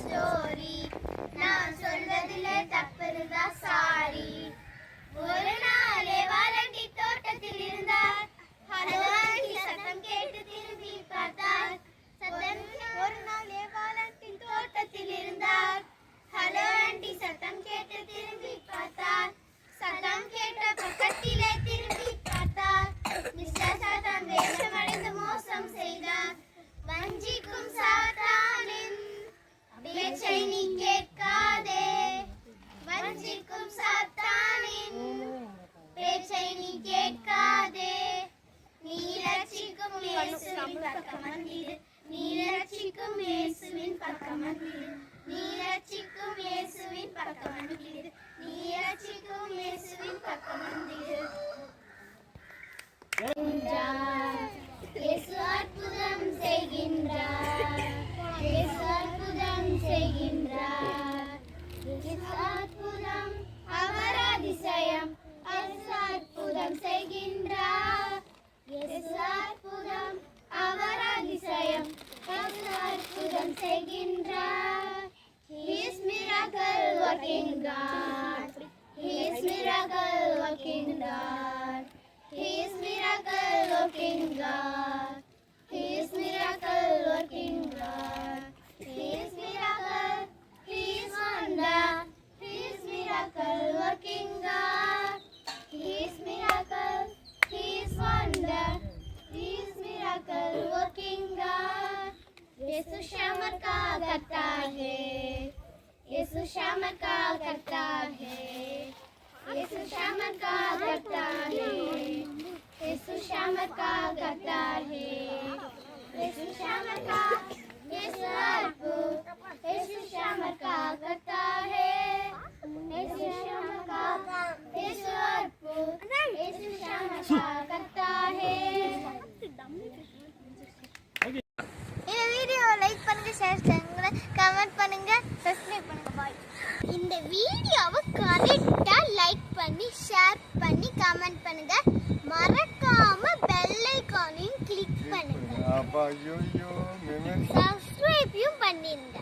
Story. நான் சொல்வதிலே தப்பு இருந்தா சாரி. ஒரு நாளே வாலண்டி தோட்டத்தில் இருந்தார். ஹலோ ஆண்டி சத்தம் கேட்டு திரும்பி பார்த்தார். ஒரு நாளே வாலண்டி தோட்டத்தில் இருந்தார். ஹலோ ஆண்டி சத்தம் கேட்டு திரும்பி பார்த்தார். சத்தம் கேட்ட பக்கத்திலே திரும்பி பார்த்தார். மிஸ்டர் சத்தம் வேஷமடைந்து மோசம் செய்தார். வஞ்சிக்கும் சாத்தானின் பேச்சை நீ கேட்காதே. வஞ்சிக்கும் சாத்தானின் பேச்சை நீ கேட்காதே. நீ ரட்சிக்கும் இயேசுவின் பக்கம் வந்திரு. நீ ரட்சிக்கும் இயேசுவின் பக்கம் வந்திரு. நீ ரட்சிக்கும் இயேசுவின் பக்கம் வந்திரு. நீ ரட்சிக்கும் இயேசுவின் பக்கம் வந்திரு. இயேசு அற்புதம் செய்கின்றார். இயேசு அற்புதம் செய்கின்றார். இயேசு அற்புதம் அவர் அதிசயம். இயேசு அற்புதம் செய்கின்றார். இயேசு அற்புதம் அவர் அதிசயம். இயேசு அற்புதம் செய்கின்றார். He is miracle working God. He is miracle working God. He is miracle working God. He is miracle working God. He is miracle. He is wonder. He is miracle working God. He is miracle. He is wonder. He is miracle working God. यीशु क्षमा का करता है. यीशु क्षमा का करता है. यीशु क्षमा का करता है. यीशु क्षमा का करता है. यीशु क्षमा का यीशु अद्भुत. यीशु क्षमा का करता है. यीशु क्षमा का यीशु अद्भुत. यीशु क्षमा का करता है. இந்த வீடியோவை லைக் பண்ணுங்க, ஷேர் பண்ணுங்க, கமெண்ட் பண்ணுங்க, சப்ஸ்கிரைப் பண்ணுங்க. பாய். இந்த வீடியோவை கரெக்டா லைக் பண்ணி ஷேர் பண்ணி கமெண்ட் பண்ணுங்க. மறக்காம பெல் ஐகானையும் கிளிக் பண்ணுங்க. சப்ஸ்கிரைபையும் பண்ணிருங்க.